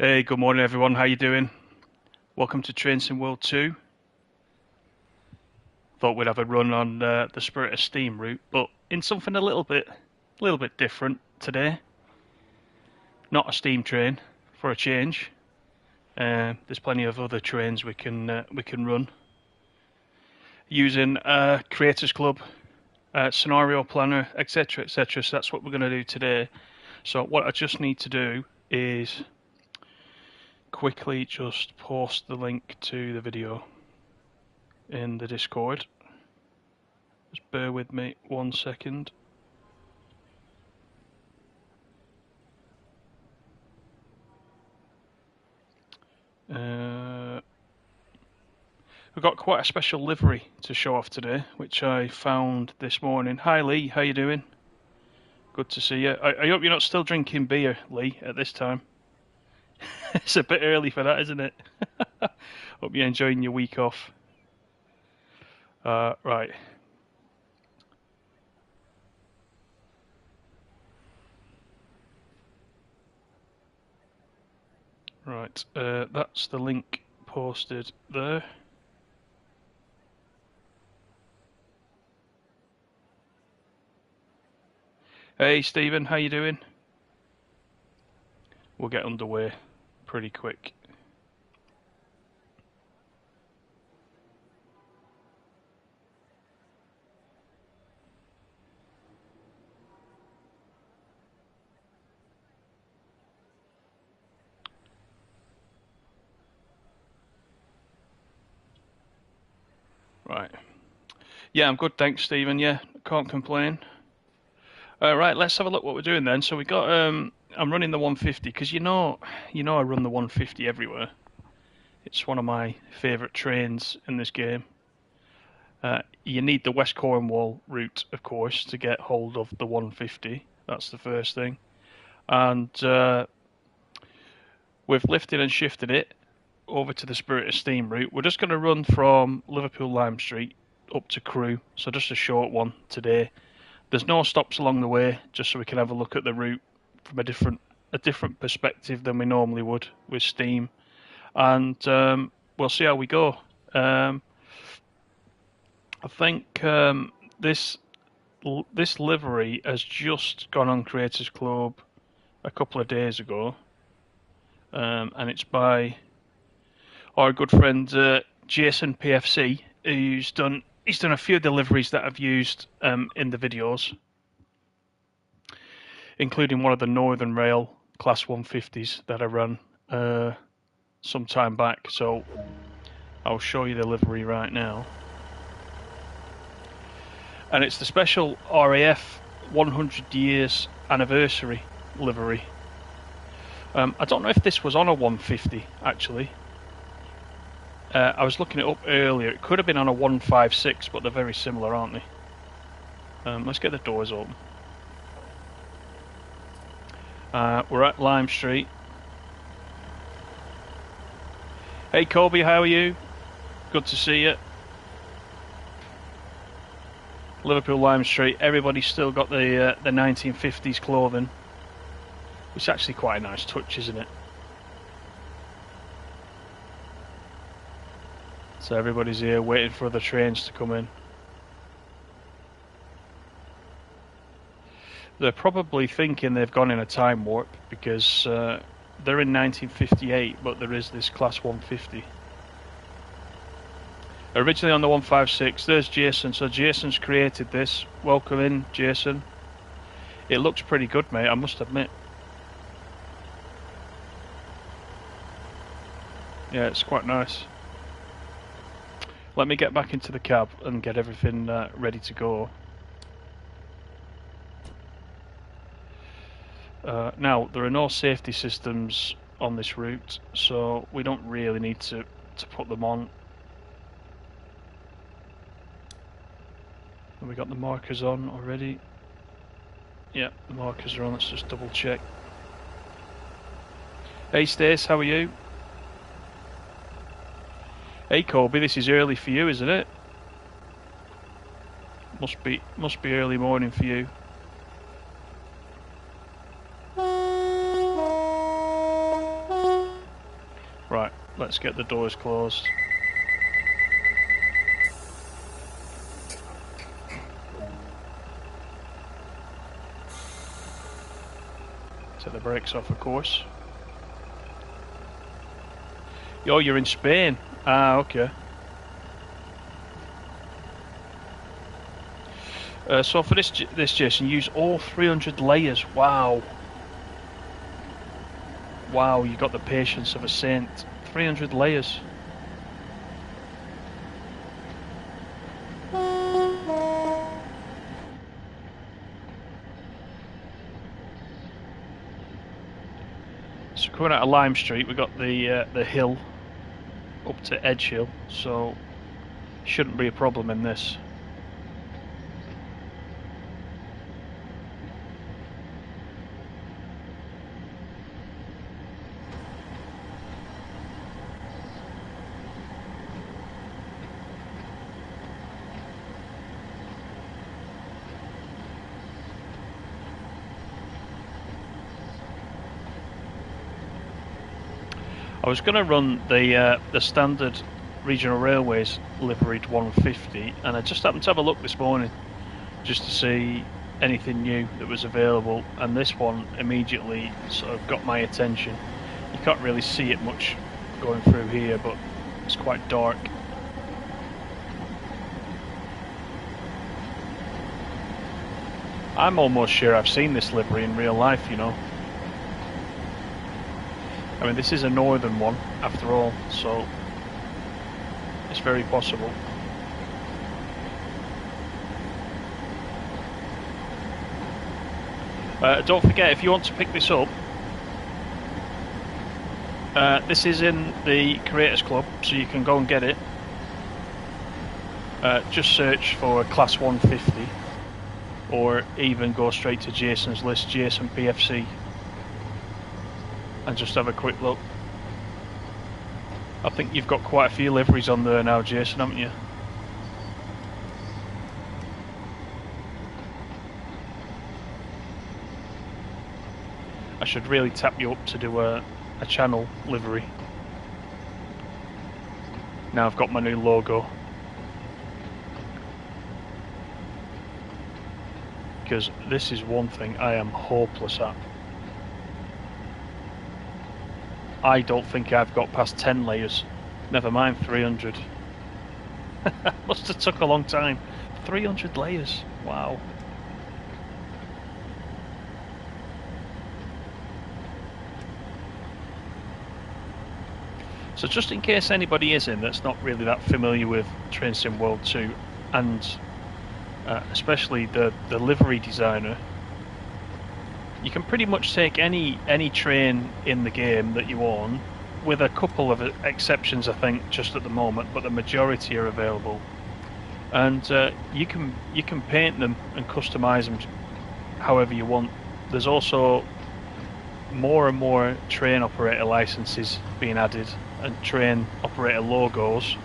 Hey, good morning everyone. How you doing? Welcome to Train Sim World 2. Thought we'd have a run on the Spirit of Steam route, but in something a little bit different today. Not a steam train for a change. There's plenty of other trains we can run using Creators Club, Scenario Planner, etc., etc. So that's what we're going to do today. So what I just need to do is quickly just post the link to the video in the Discord. Just bear with me 1 second. We've got quite a special livery to show off today, which I found this morning. Hi Lee, how you doing? Good to see you. I hope you're not still drinking beer, Lee, at this time. It's a bit early for that, isn't it? Hope you're enjoying your week off. Right. Right, that's the link posted there. Hey Stephen, how you doing? We'll get underway pretty quick. Right. Yeah, I'm good, thanks, Stephen. Yeah, can't complain. Right, let's have a look what we're doing then. So we got I'm running the 150 because you know I run the 150 everywhere. It's one of my favourite trains in this game. You need the West Cornwall route, of course, to get hold of the 150. That's the first thing. And we've lifted and shifted it over to the Spirit of Steam route. We're just going to run from Liverpool Lime Street up to Crewe, so just a short one today. There's no stops along the way, just so we can have a look at the route from a different perspective than we normally would with Steam, and we'll see how we go. I think this livery has just gone on Creators Club a couple of days ago, and it's by our good friend Jasonpfc, who's done a few deliveries that I've used in the videos, including one of the Northern Rail Class 150s that I ran some time back. So I'll show you the livery right now. And it's the special RAF 100 years anniversary livery. I don't know if this was on a 150 actually. I was looking it up earlier. It could have been on a 156, but they're very similar, aren't they? Let's get the doors open. We're at Lime Street. Hey Colby, how are you? Good to see you. Liverpool Lime Street. Everybody's still got the 1950s clothing, which is actually quite a nice touch, isn't it? So everybody's here waiting for the trains to come in. They're probably thinking they've gone in a time warp because they're in 1958, but there is this Class 150. Originally on the 156, there's Jason. So Jason's created this. Welcome in, Jason. It looks pretty good, mate, I must admit. Yeah, it's quite nice. Let me get back into the cab and get everything ready to go. Now, there are no safety systems on this route, so we don't really need to put them on. Have we got the markers on already? Yeah, the markers are on. Let's just double check. Hey Stace, how are you? Hey Colby, this is early for you, isn't it? Must be early morning for you. let's get the doors closed. Take the brakes off, of course. Oh, you're in Spain. Ah, okay. So for this, Jason, use all 300 layers. Wow. Wow, you got the patience of a saint. 300 layers. So coming out of Lime Street, we got the hill up to Edge Hill, so shouldn't be a problem in this. I was going to run the standard regional railways liveried 150, and I just happened to have a look this morning just to see anything new that was available, and this one immediately sort of got my attention. You can't really see it much going through here, but it's quite dark. I'm almost sure I've seen this livery in real life, you know. I mean, this is a northern one, after all, so it's very possible. Don't forget, if you want to pick this up, this is in the Creators Club, so you can go and get it. Just search for Class 150, or even go straight to Jason's list, Jasonpfc, and just have a quick look. I think you've got quite a few liveries on there now, Jason, haven't you? I should really tap you up to do a channel livery. Now I've got my new logo. Because this is one thing I am hopeless at. I don't think I've got past 10 layers, never mind 300. Must have took a long time. 300 layers, wow. So just in case anybody is in that's not really that familiar with Train Sim World 2, and especially the livery designer, you can pretty much take any train in the game that you own, with a couple of exceptions, I think, just at the moment, but the majority are available. And you can paint them and customize them however you want. There's also more and more train operator licenses being added and train operator logos,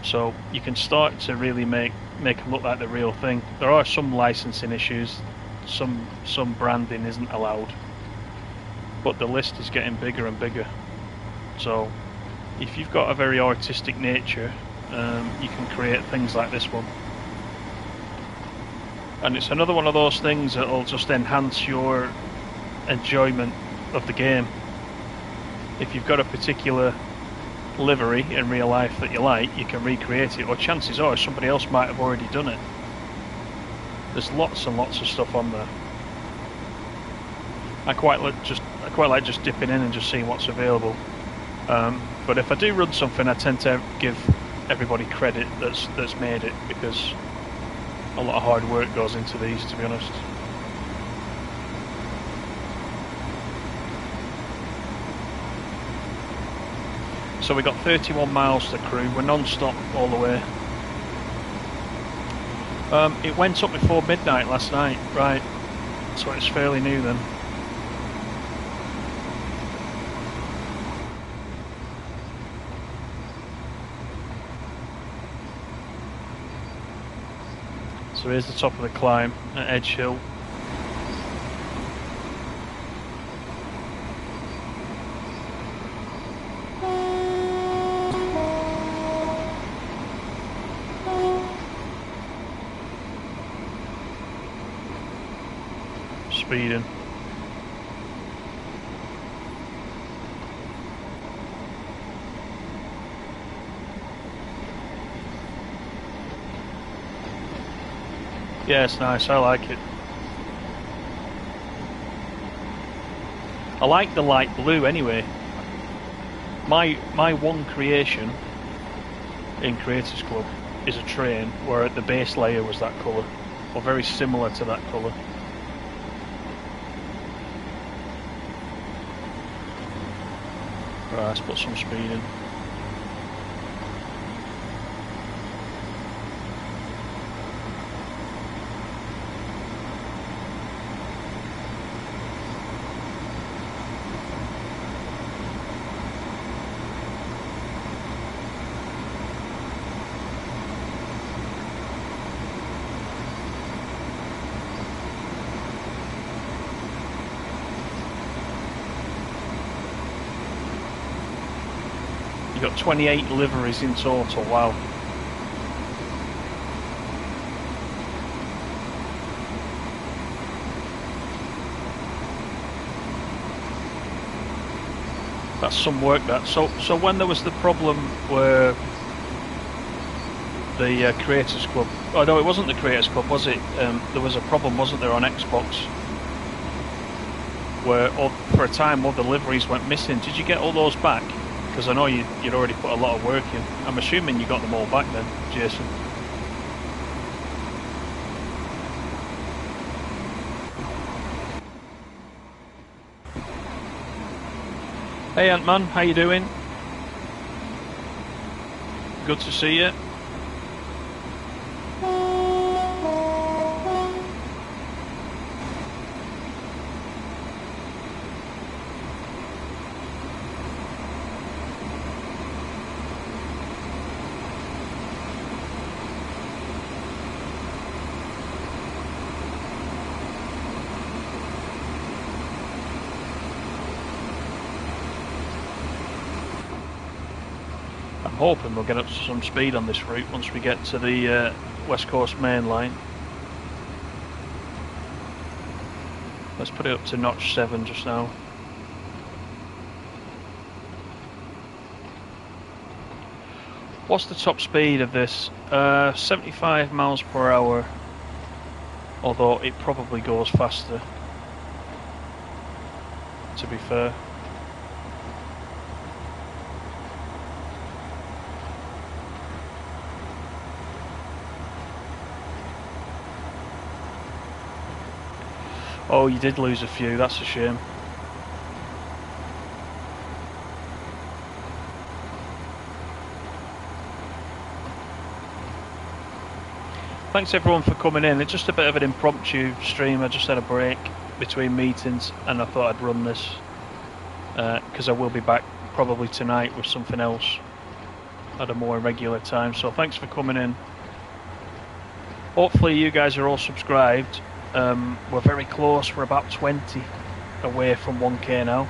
so you can start to really make them look like the real thing. There are some licensing issues. Some branding isn't allowed, but the list is getting bigger and bigger. So if you've got a very artistic nature, you can create things like this one, and it's another one of those things that'll just enhance your enjoyment of the game. If you've got a particular livery in real life that you like, you can recreate it, or chances are somebody else might have already done it. There's lots and lots of stuff on there. I quite like just dipping in and just seeing what's available. But if I do run something, I tend to give everybody credit that's made it, because a lot of hard work goes into these, to be honest. So we got 31 miles to Crewe. We're non-stop all the way. It went up before midnight last night, right, so it's fairly new then. So here's the top of the climb at Edge Hill. speeding. Yeah, it's nice. I like it. I like the light blue anyway. My one creation in Creators Club is a train where the base layer was that colour, or very similar to that colour. Right, let's put some speed in. You've got 28 liveries in total, wow. That's some work that. So when there was the problem where the Creators Club, oh no, it wasn't the Creators Club, was it? There was a problem, wasn't there, on Xbox, where for a time all the liveries went missing. Did you get all those back? Because I know you'd already put a lot of work in. I'm assuming you got them all back then, Jason. Hey Ant-Man, how you doing? Good to see you. Hoping we'll get up to some speed on this route once we get to the West Coast main line. Let's put it up to notch 7 just now. What's the top speed of this? 75 miles per hour, although it probably goes faster, to be fair. Oh, you did lose a few, that's a shame. Thanks everyone for coming in. It's just a bit of an impromptu stream. I just had a break between meetings and I thought I'd run this because I will be back probably tonight with something else at a more regular time. So thanks for coming in. Hopefully you guys are all subscribed. We're very close, we're about 20 away from 1k now,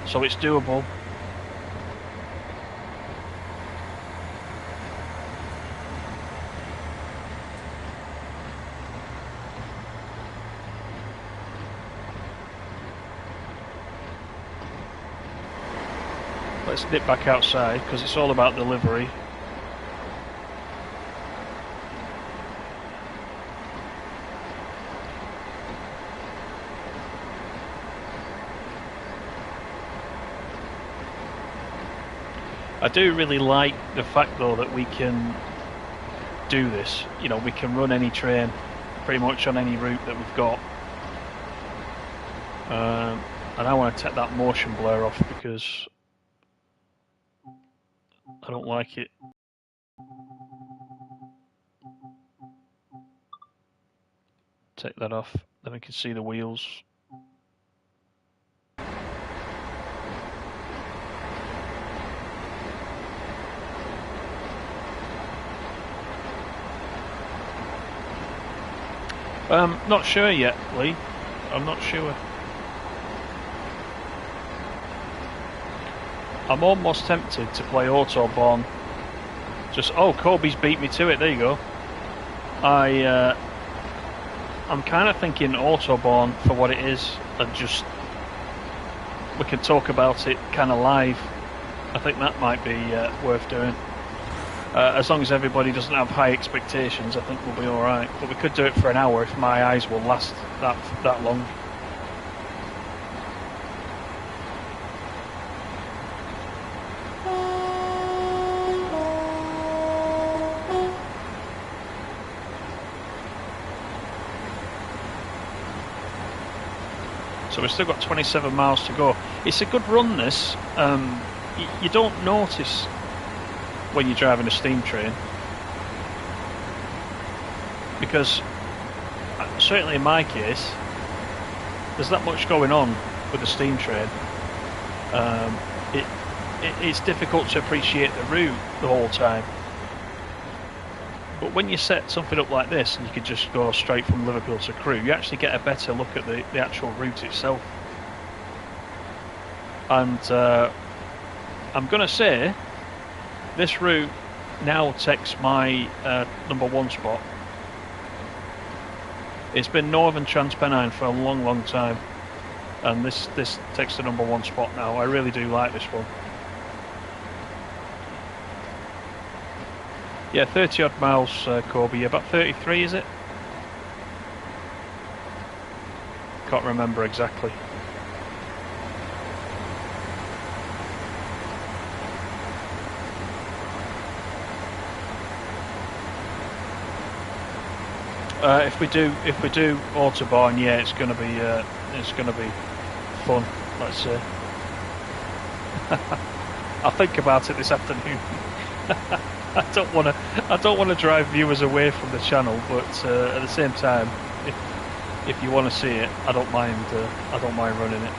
so it's doable. Let's dip back outside because it's all about delivery. I do really like the fact though that we can do this, you know, we can run any train pretty much on any route that we've got. And I want to take that motion blur off because I don't like it. Take that off, then we can see the wheels. Not sure yet, Lee. I'm not sure. I'm almost tempted to play Autobahn. Just, oh, Kobe's beat me to it. There you go. I'm kind of thinking Autobahn for what it is, and just we can talk about it kind of live. I think that might be worth doing. As long as everybody doesn't have high expectations, I think we'll be all right. But we could do it for an hour if my eyes will last that long. So we've still got 27 miles to go. It's a good run, this. You don't notice when you're driving a steam train, because certainly in my case there's that much going on with the steam train. It's difficult to appreciate the route the whole time, but when you set something up like this and you can just go straight from Liverpool to Crewe, you actually get a better look at the actual route itself. And I'm gonna say this route now takes my #1 spot. It's been Northern Transpennine for a long time, and this takes the #1 spot now. I really do like this one. Yeah, 30 odd miles, Corby. About 33, is it? Can't remember exactly. If we do Autobahn, yeah, it's gonna be fun. Let's say. I'll think about it this afternoon. I don't want to drive viewers away from the channel, but at the same time, if you want to see it, I don't mind running it.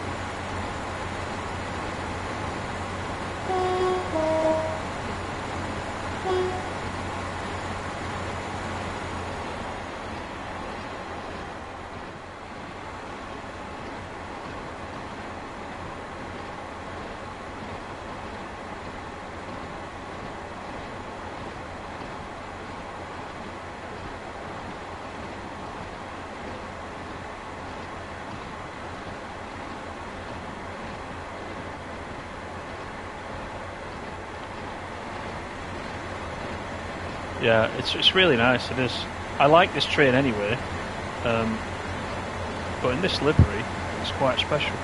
Yeah, it's really nice. It is. I like this train anyway, but in this livery, it's quite special.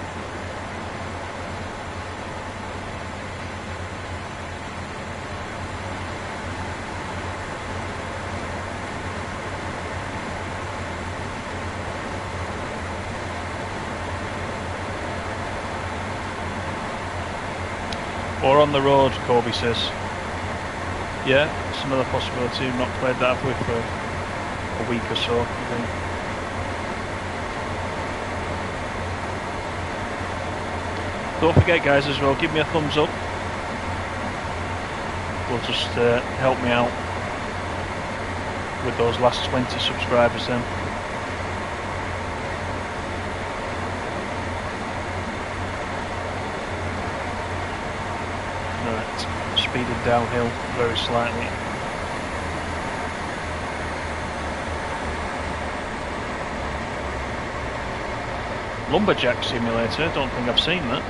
Or on the road, Corby says. Yeah, it's another possibility. We've not played that with for a week or so, I think. Don't forget, guys, as well, give me a thumbs up. Will just help me out with those last 20 subscribers then. Speeding downhill very slightly. Lumberjack Simulator, don't think I've seen that.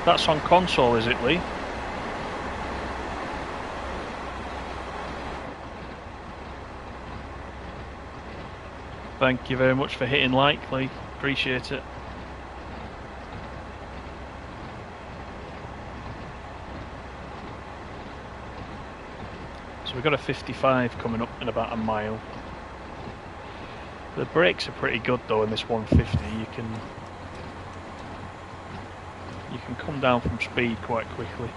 That's on console, is it, Lee? Thank you very much for hitting like, Lee. Appreciate it. So we've got a 55 coming up in about a mile. The brakes are pretty good though in this 150. You can come down from speed quite quickly.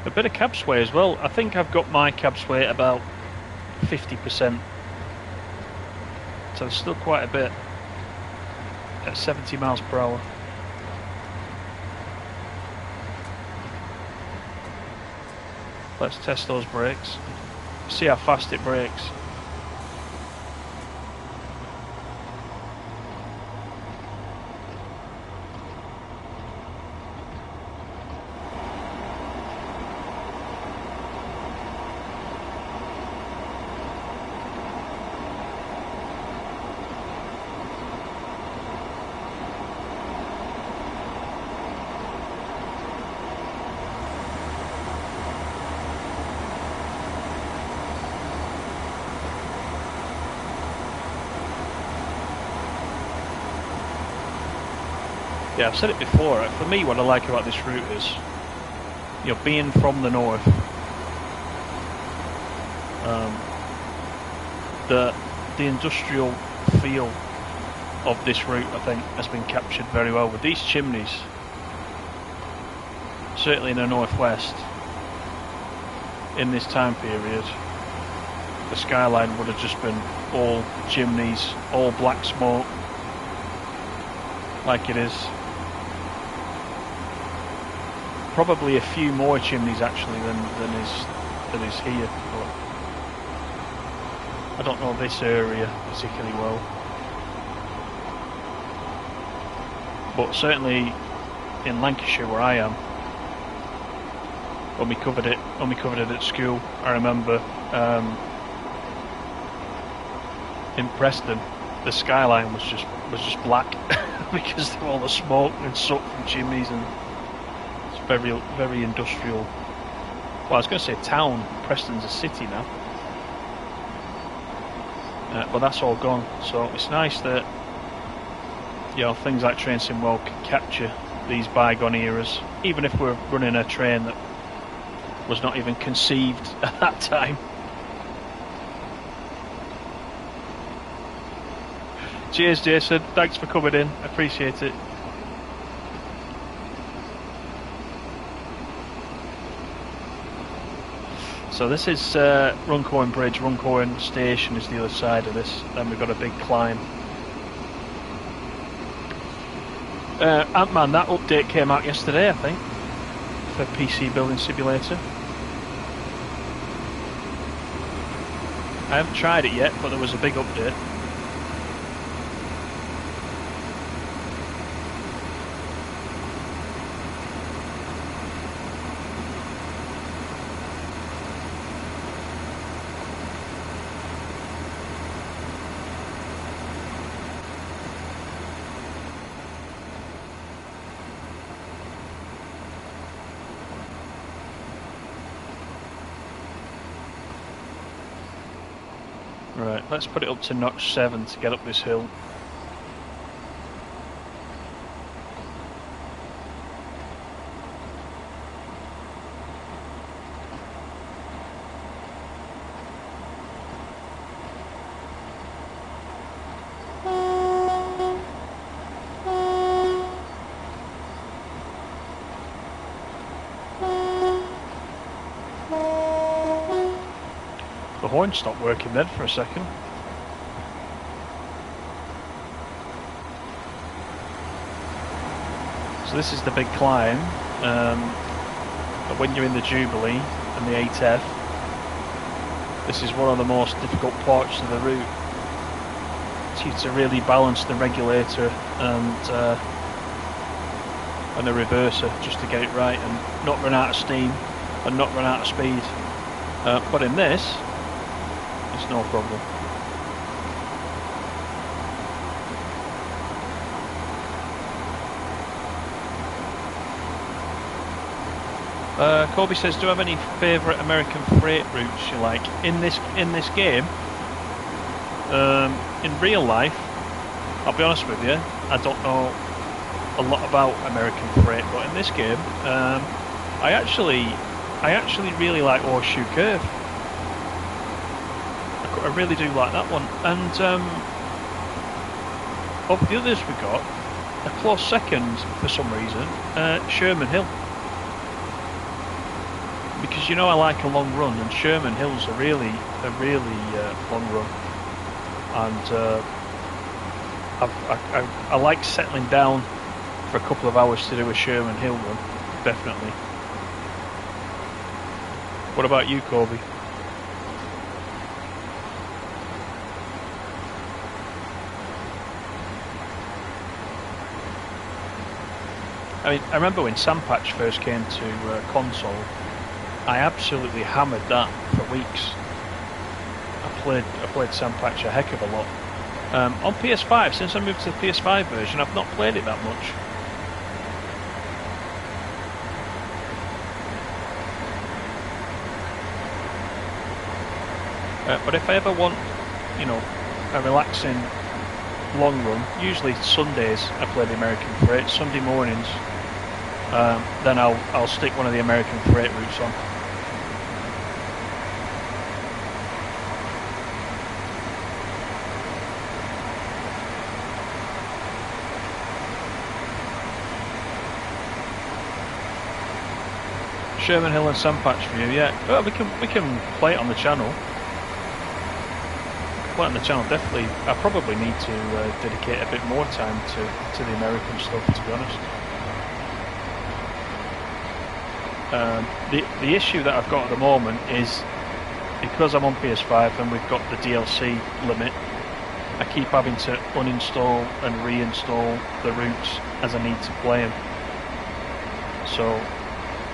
A bit of cab sway as well. I think I've got my cab sway at about 50%. So there's still quite a bit at 70 miles per hour. Let's test those brakes. See how fast it brakes. Yeah, I've said it before. For me, what I like about this route is, you know, being from the north, the industrial feel of this route, I think, has been captured very well with these chimneys. Certainly in the northwest, in this time period, the skyline would have just been all chimneys, all black smoke, like it is. Probably a few more chimneys actually than is here. But I don't know this area particularly well. But certainly in Lancashire, where I am, when we covered it at school, I remember in Preston, the skyline was just black because of all the smoke and soot from chimneys, and it's very industrial. Well, I was going to say town. Preston's a city now, but that's all gone. So it's nice that, you know, things like Train Sim World can capture these bygone eras, even if we're running a train that was not even conceived at that time. Cheers, Jason. Thanks for coming in. I appreciate it. So this is Runcorn Bridge. Runcorn Station is the other side of this. Then we've got a big climb. Ant-Man, that update came out yesterday, I think, for PC Building Simulator. I haven't tried it yet, but there was a big update. Right, let's put it up to notch 7 to get up this hill. The horn stopped working then for a second. So this is the big climb, but when you're in the Jubilee and the 8F, this is one of the most difficult parts of the route. So you have to really balance the regulator and the reverser just to get it right and not run out of steam and not run out of speed. But in this, it's no problem. Colby says, do you have any favourite American freight routes you like? In this game, in real life, I'll be honest with you, I don't know a lot about American freight, but in this game, I actually really like Horseshoe Curve. I really do like that one. And of the others we got, a close second for some reason, Sherman Hill. Because, you know, I like a long run, and Sherman Hill's a really long run. And I like settling down for a couple of hours to do a Sherman Hill run, definitely. What about you, Colby? I mean, I remember when Sandpatch first came to console, I absolutely hammered that for weeks. I played Sandpatch a heck of a lot. On PS5, since I moved to the PS5 version, I've not played it that much. But if I ever want, you know, a relaxing long run, usually Sundays I play the American freight. Sunday mornings, then I'll stick one of the American freight routes on. Sherman Hill and Sandpatch View, yeah. Well, we can play it on the channel. Play it on the channel, definitely. I probably need to dedicate a bit more time to the American stuff, to be honest. The issue that I've got at the moment is because I'm on PS5 and we've got the DLC limit, I keep having to uninstall and reinstall the routes as I need to play them. So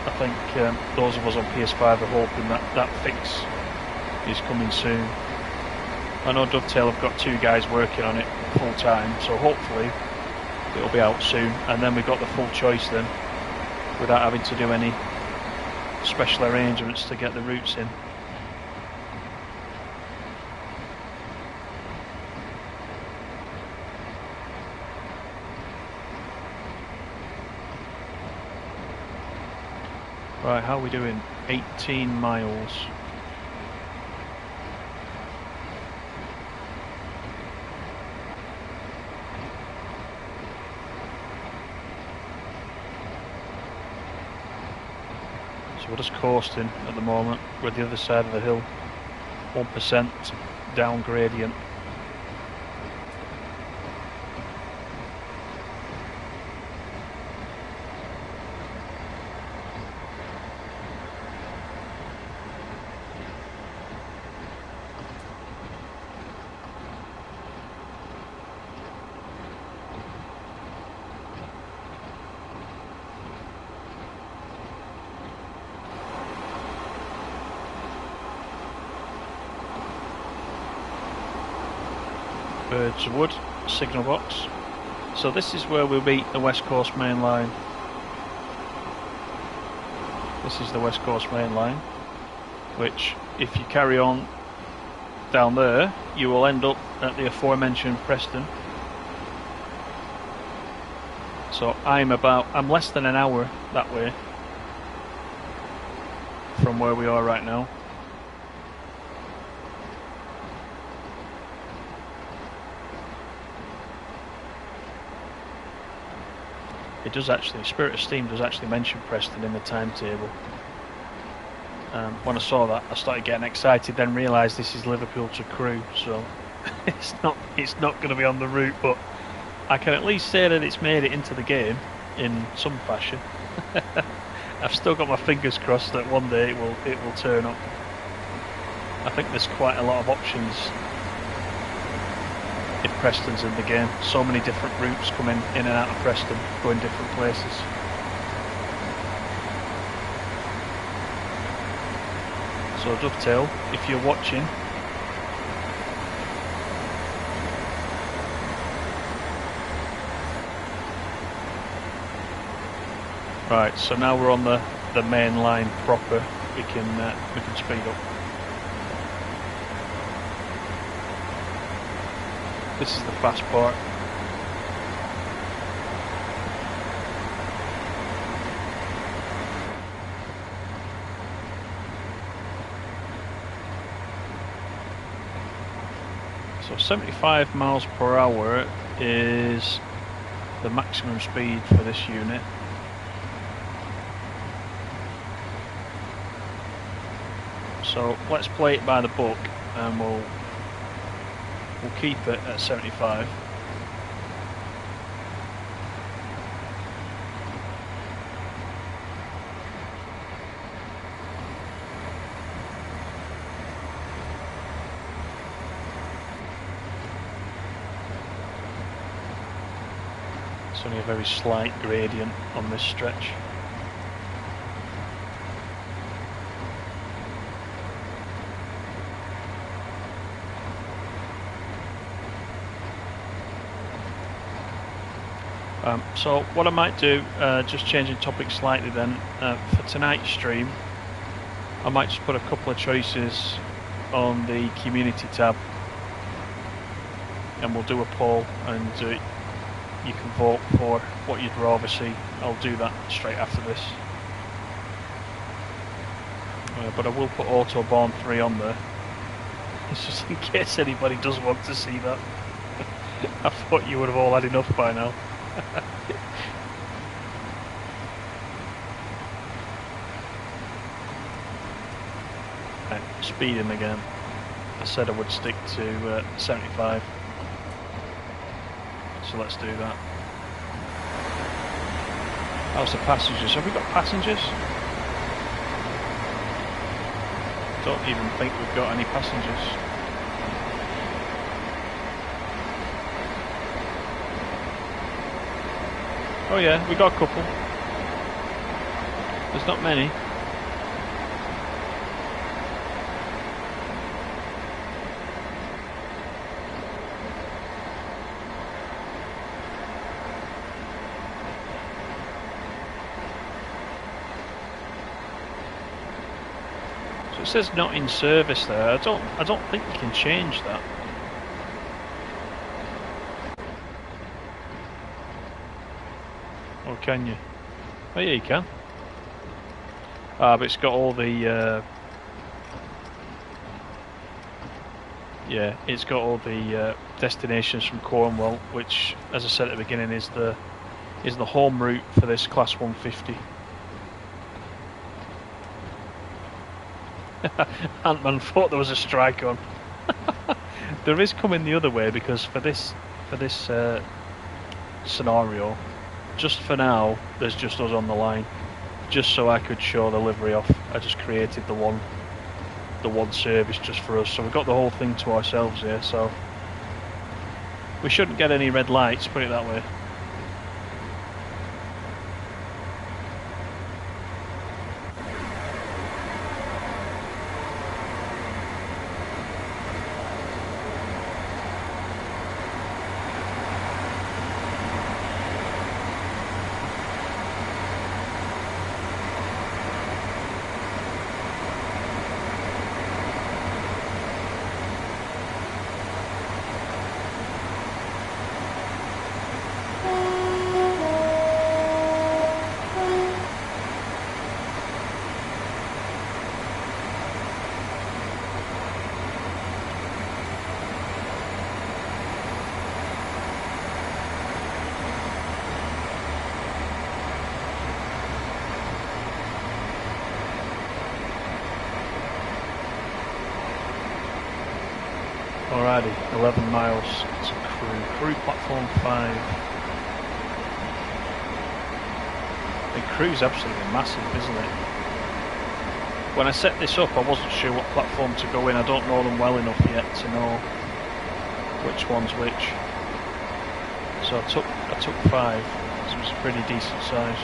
I think those of us on PS5 are hoping that fix is coming soon. I know Dovetail have got 2 guys working on it full time, so hopefully it'll be out soon, and then we've got the full choice then, without having to do any special arrangements to get the routes in. Right, how are we doing? 18 miles. So we're just coasting at the moment. We're at the other side of the hill. 1% down gradient. Birds Wood signal box. So this is where we'll meet the West Coast Main Line. This is the West Coast Main Line, which if you carry on down there you will end up at the aforementioned Preston. So I'm less than an hour that way from where we are right now. It does actually, Spirit of Steam does actually mention Preston in the timetable. When I saw that, I started getting excited, then realised this is Liverpool to Crewe, so it's not going to be on the route, but I can at least say that it's made it into the game in some fashion. I've still got my fingers crossed that one day it will turn up. I think there's quite a lot of options if Preston's in the game. So many different routes coming in and out of Preston, going different places. So Dovetail, if you're watching, right, so now we're on the main line proper, we can speed up. This is the fast part. So 75 miles per hour is the maximum speed for this unit. So let's play it by the book and we'll keep it at 75. It's only a very slight gradient on this stretch. So what I might do, just changing topic slightly then, for tonight's stream, I might just put a couple of choices on the community tab. and we'll do a poll, and you can vote for what you'd rather see. I'll do that straight after this. But I will put Autobahn 3 on there. It's just in case anybody does want to see that. I thought you would have all had enough by now. Right, speeding again. I said I would stick to 75. So let's do that. How's the passengers? Have we got passengers? Don't even think we've got any passengers. Oh yeah, we got a couple. There's not many. So it says not in service there. I don't think you can change that. Or can you? Oh yeah, you can. Ah, but it's got all the yeah, it's got all the destinations from Cornwall, which, as I said at the beginning, is the home route for this Class 150. Ant-Man thought there was a strike on. There is coming the other way, because for this scenario, just for now, there's just us on the line, just so I could show the livery off. I just created the one service just for us, so we've got the whole thing to ourselves here. So we shouldn't get any red lights, put it that way. Alrighty, 11 miles to Crewe platform 5. And Crewe's absolutely massive, isn't it? When I set this up, I wasn't sure what platform to go in. I don't know them well enough yet to know which one's which. So I took 5, so it's a pretty decent size.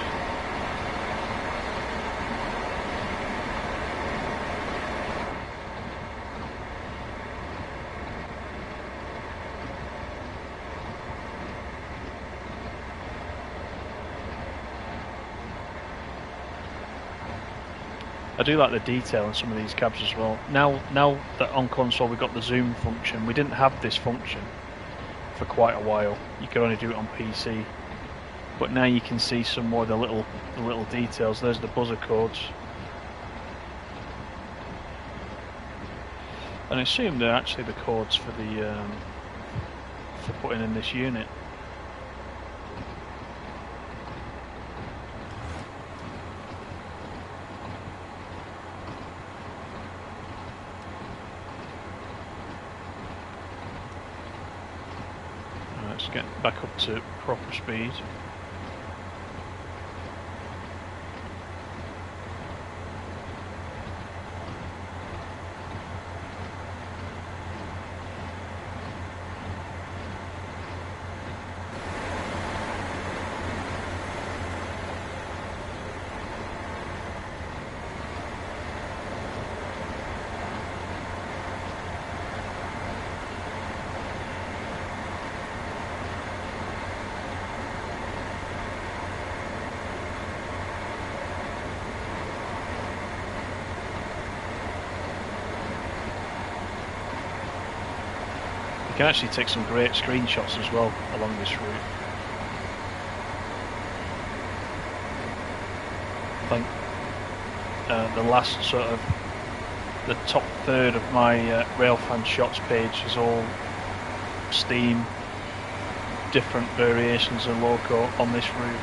I do like the detail in some of these cabs as well. Now that on console we've got the zoom function, we didn't have this function for quite a while. You could only do it on PC, but now you can see some more of the little details. There's the buzzer codes, and I assume they're actually the codes for the for putting in this unit. Let's get back up to proper speed. can actually take some great screenshots as well along this route. I think the last sort of the top third of my Railfan Shots page is all Steam, different variations of loco on this route.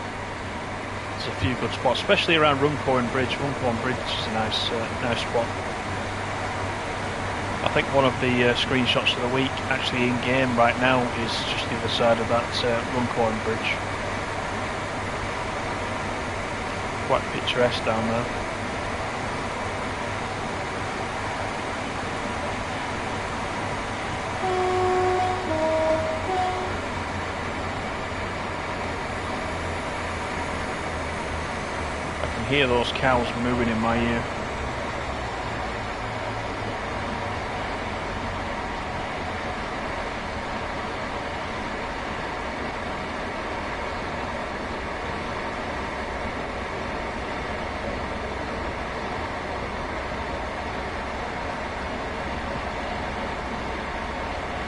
There's a few good spots, especially around Runcorn Bridge. Runcorn Bridge is a nice spot. I think one of the screenshots of the week actually in game right now is just the other side of that Runcorn Bridge. Quite picturesque down there. I can hear those cows mooing in my ear.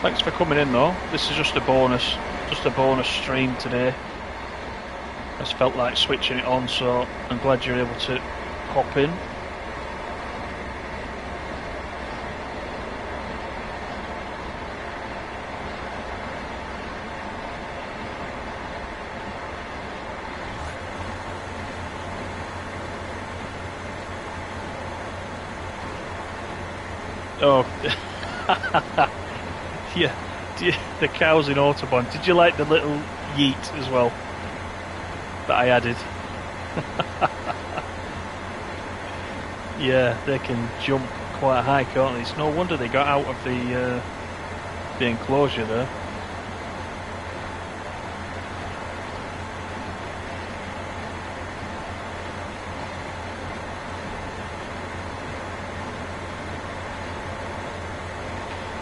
Thanks for coming in though. This is just a bonus stream today. I just felt like switching it on, so I'm glad you're able to hop in. Oh. Yeah, the cows in Autobahn. Did you like the little yeet as well that I added? Yeah, they can jump quite high, can't they? It's no wonder they got out of the enclosure there.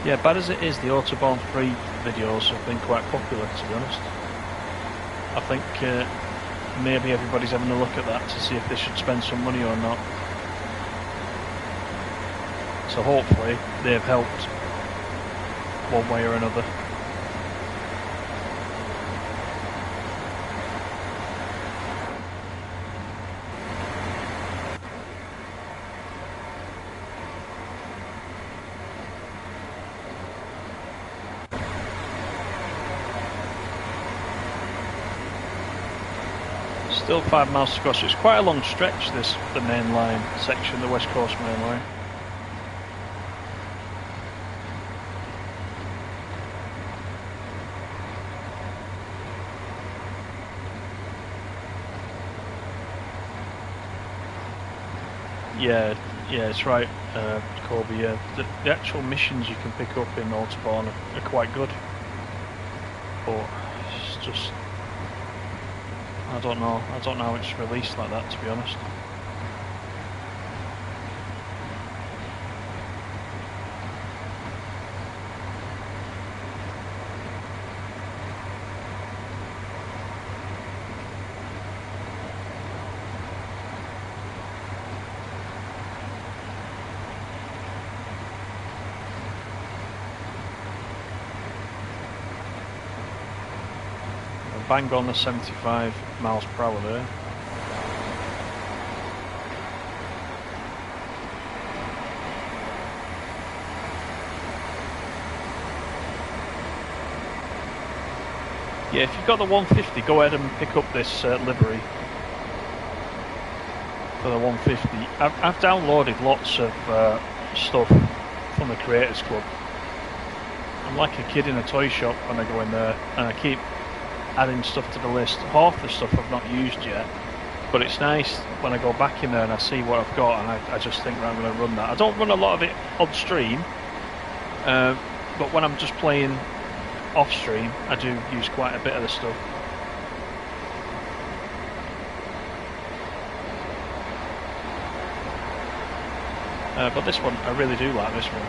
Yeah, bad as it is, the Autobahn 3 videos have been quite popular, to be honest. I think maybe everybody's having a look at that to see if they should spend some money or not. So hopefully they've helped one way or another. Still 5 miles to go, so it's quite a long stretch, the main line section, the West Coast main line. Yeah, it's right, Colby. Yeah, the actual missions you can pick up in Autobahn are quite good, but it's just. I don't know how it's released like that, to be honest. Bang on the 75 miles per hour there. Yeah, if you've got the 150, go ahead and pick up this livery for the 150. I've downloaded lots of stuff from the Creators Club. I'm like a kid in a toy shop when I go in there, and I keep adding stuff to the list. Half the stuff I've not used yet, but it's nice when I go back in there and I see what I've got, and I just think, right, I'm going to run that. I don't run a lot of it on stream, but when I'm just playing off stream, I do use quite a bit of the stuff. But this one, I really do like this one.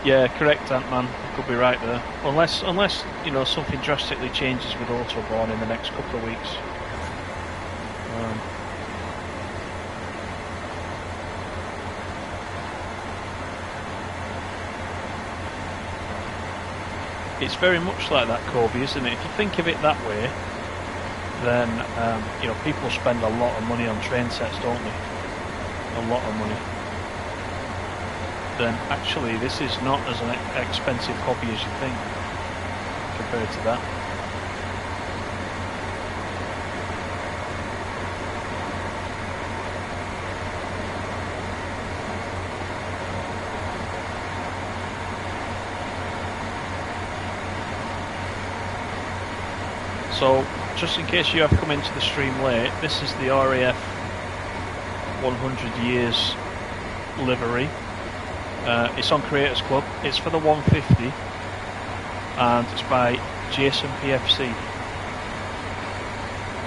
Yeah, correct, Ant-Man. Could be right there. Unless something drastically changes with Autobahn in the next couple of weeks. It's very much like that, Corby, isn't it? If you think of it that way, then people spend a lot of money on train sets, don't they? A lot of money. Then actually this is not as an expensive hobby as you think compared to that. So just in case you have come into the stream late, this is the RAF 100 years livery. It's on Creators Club. It's for the 150 and it's by Jasonpfc.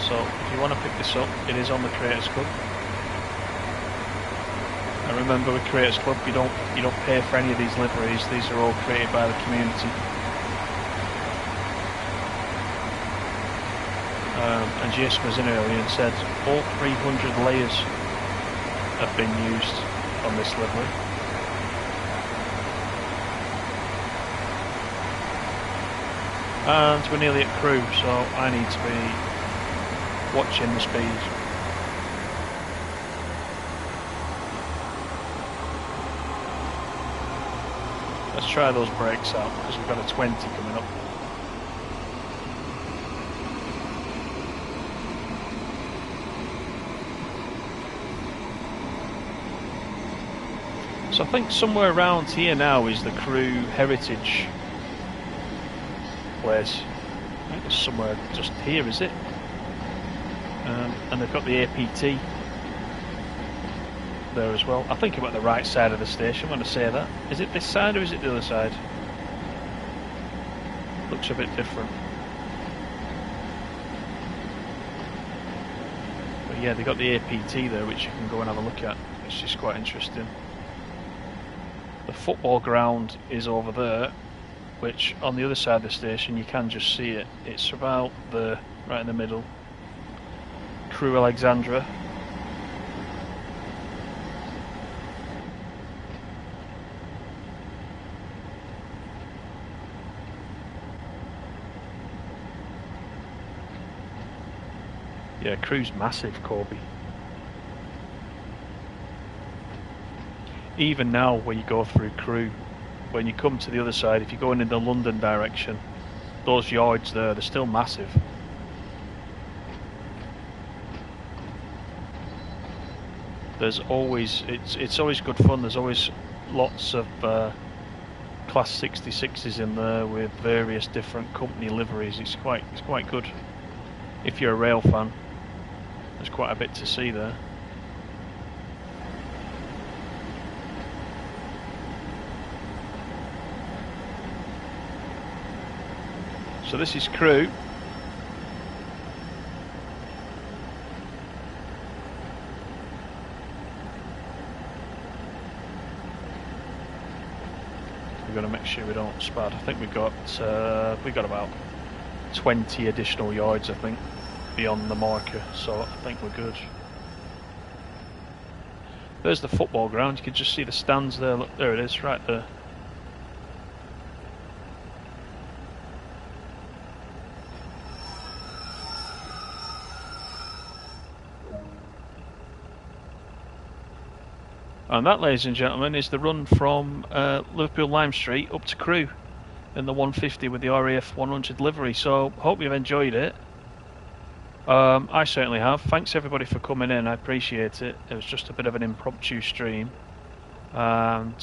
So if you want to pick this up, it is on the Creators Club. And remember, with Creators Club, you don't pay for any of these liveries. These are all created by the community. And Jason was in earlier and said all 300 layers have been used on this livery. And we're nearly at Crewe, so I need to be watching the speed. Let's try those brakes out because we've got a 20 coming up. So I think somewhere around here now is the Crewe Heritage place. I think it's somewhere just here, is it? And they've got the APT there as well. I think I'm at the right side of the station when I say that. Is it this side or is it the other side? Looks a bit different. But yeah, they've got the APT there which you can go and have a look at, which is quite interesting. The football ground is over there, which on the other side of the station you can just see it. It's about there, right in the middle. Crewe Alexandra. Yeah, Crewe's massive, Corby. Even now when you go through Crewe, when you come to the other side, if you're going in the London direction, those yards there, they're still massive. There's always, it's always good fun. There's always lots of Class 66s in there with various different company liveries. It's quite good. If you're a rail fan, there's quite a bit to see there. So this is Crewe. We've got to make sure we don't spad. I think we got about 20 additional yards, I think, beyond the marker, so I think we're good. There's the football ground. You can just see the stands there. Look, there it is, right there. And that, ladies and gentlemen, is the run from Liverpool Lime Street up to Crewe in the 150 with the RAF 100 livery. So, hope you've enjoyed it. I certainly have. Thanks everybody for coming in. I appreciate it. It was just a bit of an impromptu stream. And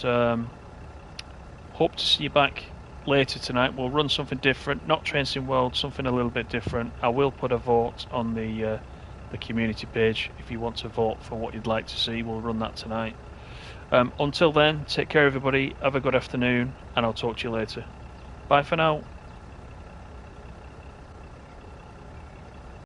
hope to see you back later tonight. We'll run something different. Not Train Sim World, something a little bit different. I will put a vote on the community page. If you want to vote for what you'd like to see, we'll run that tonight. Until then, take care everybody, have a good afternoon, and I'll talk to you later. Bye for now.